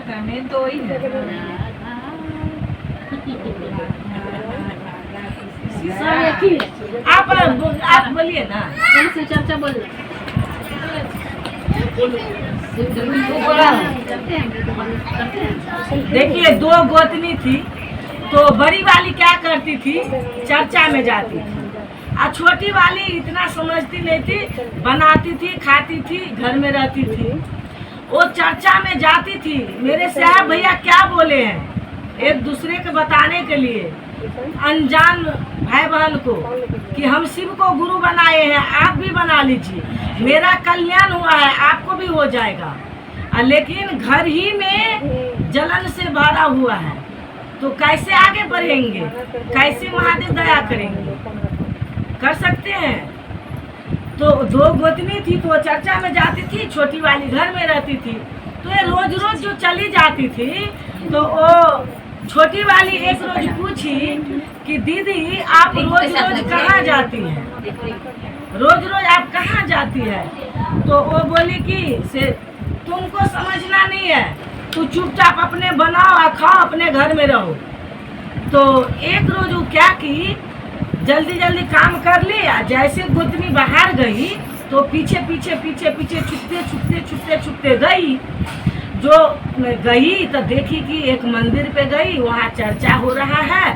का मेन तो वही है। सब एक ही है। आप बोलिए ना। कौन सी चर्चा बोल रहे देखिए, दो गोतनी थी, तो बड़ी वाली क्या करती थी, चर्चा में जाती थी, और छोटी वाली इतना समझती नहीं थी, बनाती थी, खाती थी, घर में रहती थी। वो चर्चा में जाती थी, मेरे साहब भैया क्या बोले हैं एक दूसरे को बताने के लिए अनजान भाई बहन को कि हम शिव को गुरु बनाए हैं, आप भी बना लीजिए, मेरा कल्याण हुआ है, आपको भी हो जाएगा। लेकिन घर ही में जलन से भरा हुआ है, तो कैसे आगे बढ़ेंगे, कैसे महादेव दया करेंगे, कर सकते हैं। तो दो गोतनी थी, तो चर्चा में जाती थी, छोटी वाली घर में रहती थी। तो ये रोज रोज जो चली जाती थी, तो वो छोटी वाली एक रोज पूछी कि दीदी आप रोज रोज कहाँ जाती हैं, रोज रोज आप कहाँ जाती है। तो वो बोली कि से तुमको समझना नहीं है, तू चुपचाप अपने बनाओ और खाओ, अपने घर में रहो। तो एक रोज वो क्या की, जल्दी जल्दी काम कर लिया, जैसे गोतनी बाहर गई तो पीछे पीछे पीछे पीछे छुपते छुपते छुपते छुपते गई। जो गई तो देखी कि एक मंदिर पे गई, वहाँ चर्चा हो रहा है,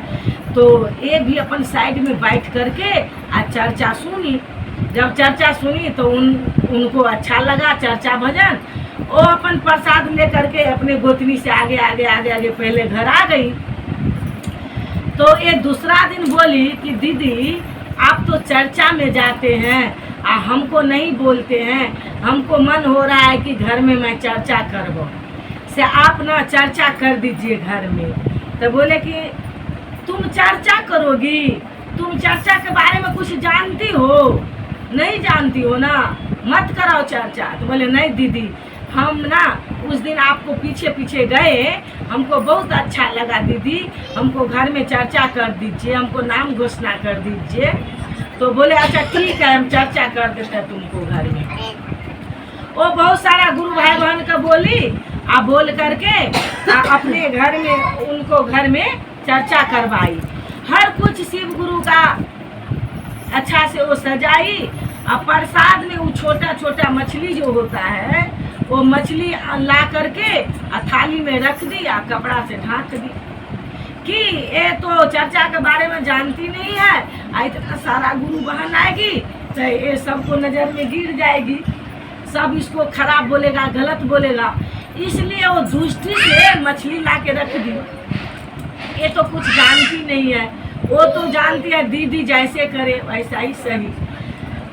तो ये भी अपन साइड में बैठ करके चर्चा सुनी। जब चर्चा सुनी तो उनको अच्छा लगा चर्चा भजन, वो अपन प्रसाद ले करके अपने गोतनी से आगे आगे आगे आगे पहले घर आ गई। तो ये दूसरा दिन बोली कि दीदी आप तो चर्चा में जाते हैं, हमको नहीं बोलते हैं, हमको मन हो रहा है कि घर में मैं चर्चा करबो, से आप ना चर्चा कर दीजिए घर में। तो बोले कि तुम चर्चा करोगी, तुम चर्चा के बारे में कुछ जानती हो, नहीं जानती हो ना, मत कराओ चर्चा। तो बोले नहीं दीदी, हम ना उस दिन आपको पीछे पीछे गए, हमको बहुत अच्छा लगा दीदी, हमको घर में चर्चा कर दीजिए, हमको नाम घोषणा कर दीजिए। तो बोले अच्छा ठीक है, हम चर्चा कर देते हैं तुमको घर में। वो बहुत सारा गुरु भाई बहन का बोली, बोल करके अपने घर में उनको घर में चर्चा करवाई। हर कुछ शिव गुरु का अच्छा से वो सजाई, और प्रसाद में वो छोटा छोटा मछली जो होता है, वो मछली ला करके थाली में रख दी और कपड़ा से ढांक दी कि ये तो चर्चा के बारे में जानती नहीं है, इतना सारा गुरु बहन आएगी तो ये सबको नज़र में गिर जाएगी, सब इसको खराब बोलेगा, गलत बोलेगा, इसलिए वो दुष्टि से मछली ला के रख दी। ये तो कुछ जानती नहीं है, वो तो जानती है दीदी जैसे करे वैसा ही सही।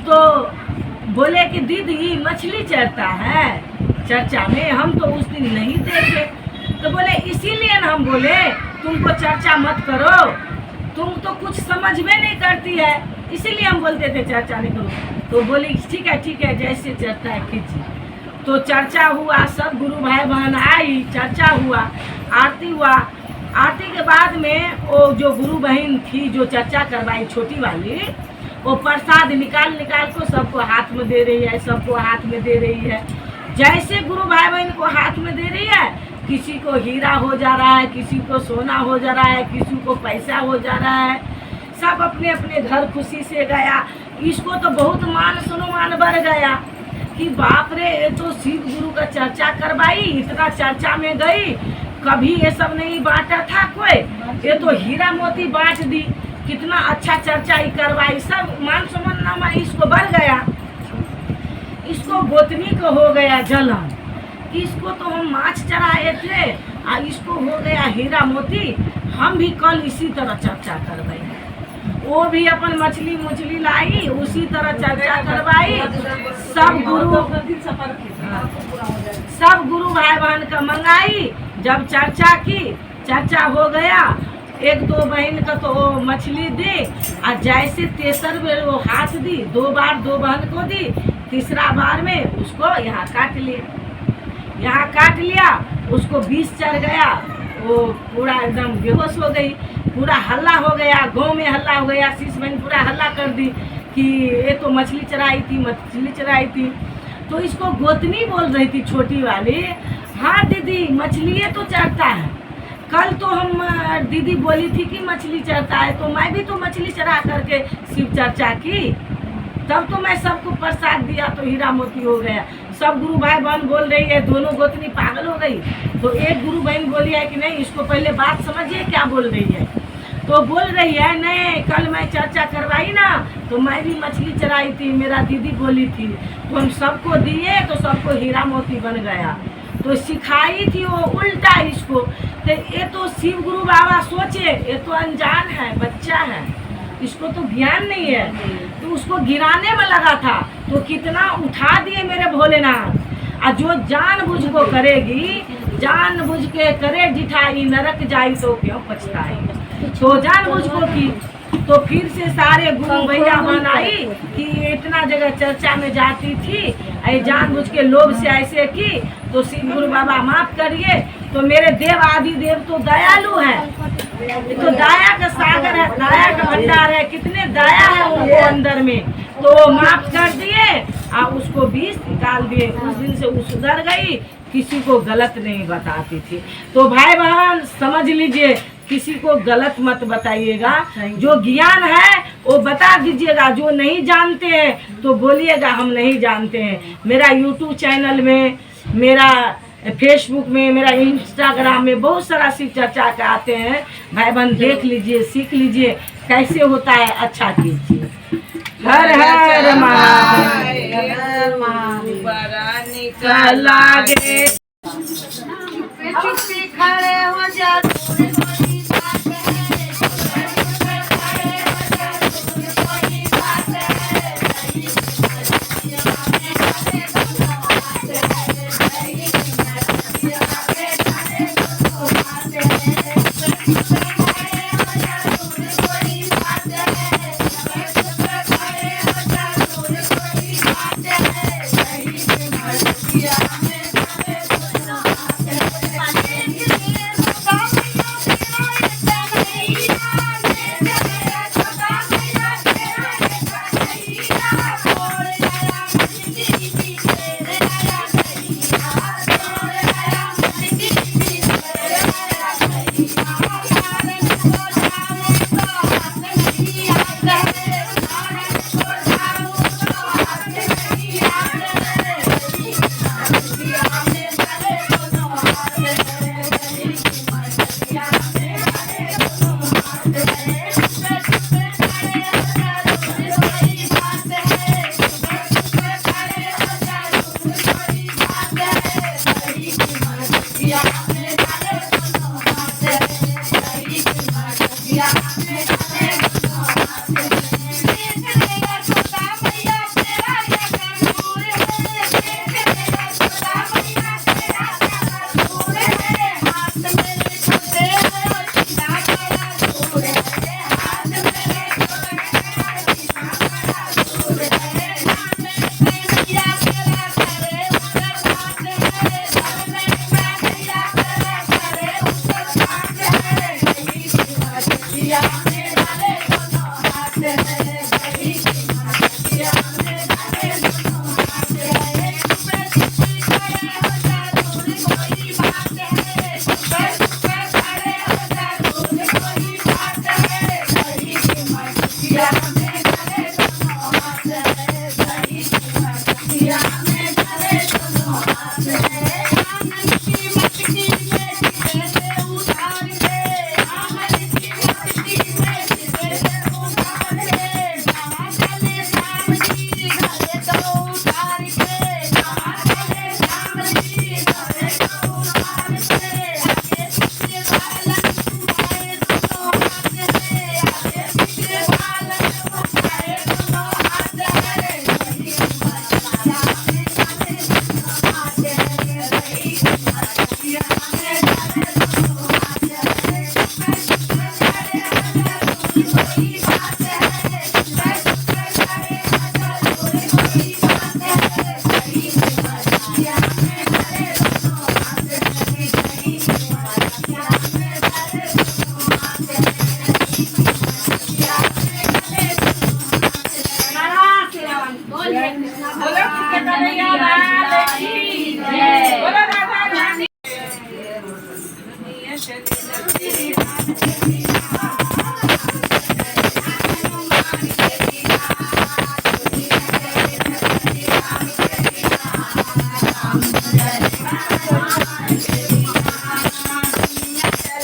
तो बोले कि दीदी मछली चढ़ता है चर्चा में, हम तो उस दिन नहीं देखे। तो बोले इसीलिए ना हम बोले तुमको चर्चा मत करो, तुम तो कुछ समझ में नहीं करती है, इसीलिए हम बोलते थे चर्चा नहीं करो। तो बोली ठीक है जैसे चर्चा है कीजिए। तो चर्चा हुआ, सब गुरु भाई बहन आई, चर्चा हुआ, आरती हुआ। आरती के बाद में वो जो गुरु बहन थी जो चर्चा करवाई छोटी वाली, वो प्रसाद निकाल को सबको हाथ में दे रही है, सबको हाथ में दे रही है। जैसे गुरु भाई बहन को हाथ में दे रही है, किसी को हीरा हो जा रहा है, किसी को सोना हो जा रहा है, किसी को पैसा हो जा रहा है, सब अपने अपने घर खुशी से गया। इसको तो बहुत मान सम्मान बढ़ गया कि बाप रे, ये तो शिव गुरु का चर्चा करवाई, इतना चर्चा में गई, कभी ये सब नहीं बांटा था कोई, ये तो हीरा मोती बांट दी, कितना अच्छा चर्चा ही करवाई, सब मान सम्मान इसको बढ़ गया। इसको गोतनी को हो गया जलन कि इसको तो हम माछ चढ़ाए थे और इसको हो गया हीरा मोती, हम भी कल इसी तरह चर्चा करवाई। वो भी अपन मछली लाई, उसी तरह चर्चा करवाई। सब गुरु भाई बहन का मंगाई। जब चर्चा की, चर्चा हो गया, एक दो बहन का तो वो मछली दी, और जैसे तेसर बेर वो हाथ दी, 2 बार 2 बहन को दी, तीसरा बार में उसको यहाँ काट लिया, उसको विष चढ़ गया, वो पूरा एकदम बेहोश हो गई, पूरा हल्ला हो गया, गांव में हल्ला हो गया, शीश बहन पूरा हल्ला कर दी कि ये तो मछली चढ़ाई थी। तो इसको गोतनी बोल रही थी छोटी वाली, हाँ दीदी, मछली तो चढ़ता है। कल तो हम दीदी बोली थी कि मछली चढ़ता है, तो मैं भी तो मछली चढ़ा करके शिव चर्चा की। तब तो मैं सबको प्रसाद दिया तो हीरा मोती हो गया। सब गुरु भाई बहन बोल रही है, दोनों गोतनी पागल हो गई। तो एक गुरु बहन बोली है कि नहीं, इसको पहले बात समझिए क्या बोल रही है। तो बोल रही है नहीं, कल मैं चर्चा करवाई ना, तो मैं भी मछली चढ़ाई थी, मेरा दीदी बोली थी, तो हम सबको दिए तो सबको हीरा मोती बन गया। तो सिखाई थी वो उल्टा इसको। तो ये तो शिव गुरु बाबा सोचे, ये तो अनजान है, बच्चा है, इसको तो ज्ञान नहीं है, तो उसको गिराने में लगा था। तो कितना उठा दिए मेरे भोलेनाथ। और जो जानबूझ को करेगी, जानबूझ के करे जिठाई, नरक जाई तो क्यों पछताई। तो जानबूझ को की, तो फिर से सारे गुरु भैया बनाई कि इतना जगह चर्चा में जाती थी, ऐ जानबूझ के लोभ से ऐसे की। तो शिव गुरु बाबा माफ करिए। तो मेरे देव आदि देव तो दयालु है, तो दया का सागर है, दया का भंडार है, कितने दया है उनको अंदर में। तो माफ कर दिए और उसको बीस निकाल दिए। उस दिन से वो सुधर गई, किसी को गलत नहीं बताती थी। तो भाई बहन समझ लीजिए, किसी को गलत मत बताइएगा। जो ज्ञान है वो बता दीजिएगा, जो नहीं जानते हैं तो बोलिएगा हम नहीं जानते हैं। मेरा यूट्यूब चैनल में, मेरा फेसबुक में, मेरा इंस्टाग्राम में बहुत सारा शिव चर्चा के आते हैं। भाई बहन देख लीजिए, सीख लीजिए कैसे होता है, अच्छा कीजिए। हर हर महादेव, लागे खड़े हो जा।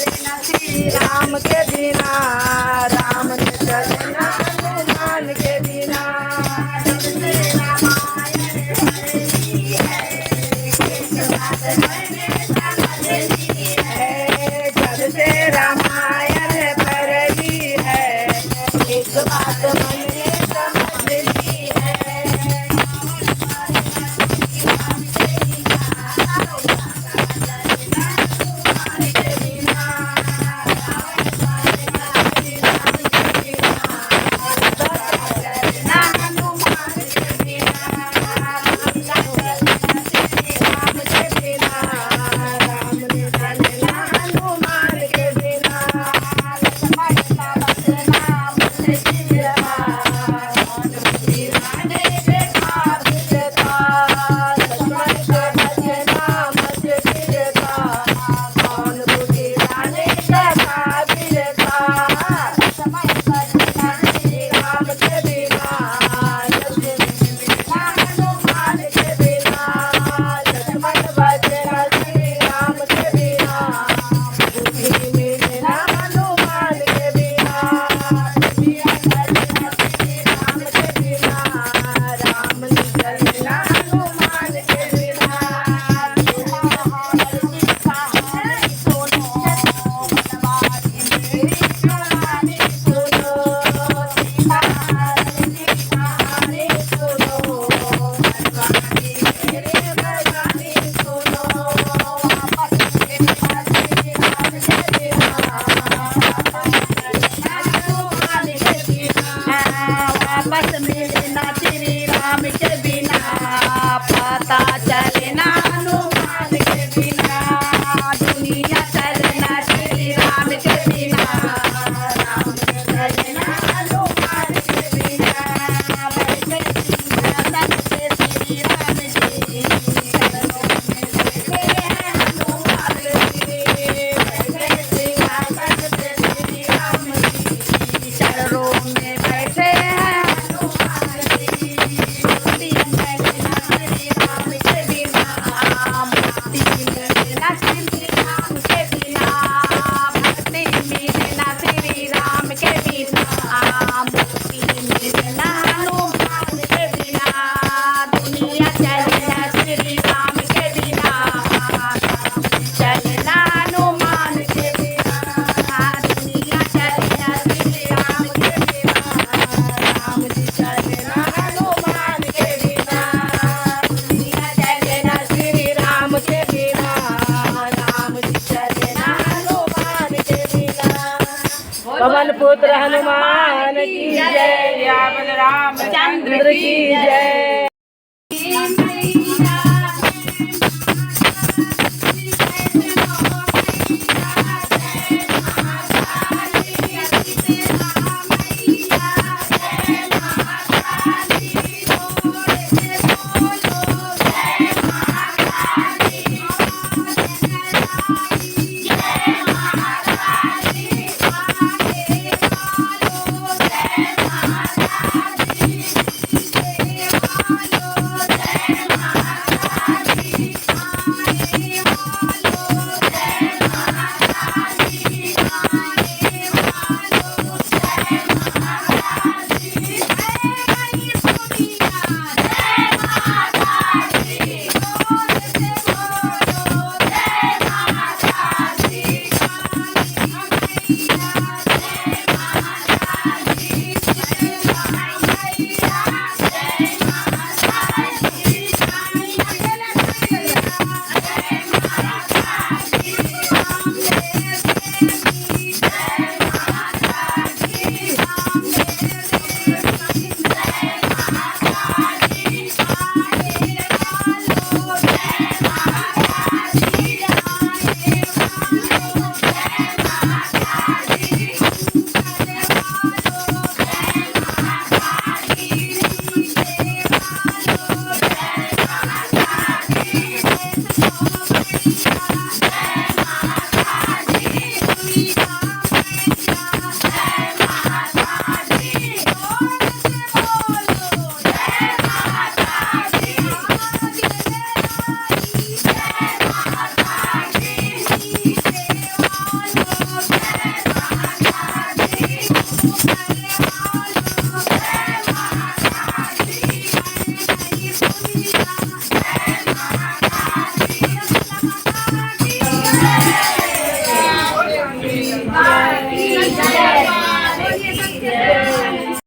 राम के बिना राम न चलना हनुमान के बिना जब से रामायण पढ़ी है एक बात मन में समझ ली है वापस मिलना श्री राम के बिना पता चलना हनुमान के बिना दुनिया चलना श्री राम के बिना राम चलना हनुमान के बिना बैठे सिंहासन पे श्री राम जी चरणों में बैठे हैं हनुमान जी बैठे सिंहासन पे श्री राम जी चरणों में बैठे हैं पवन पुत्र हनुमान की जय, बलराम चंद्र की जय।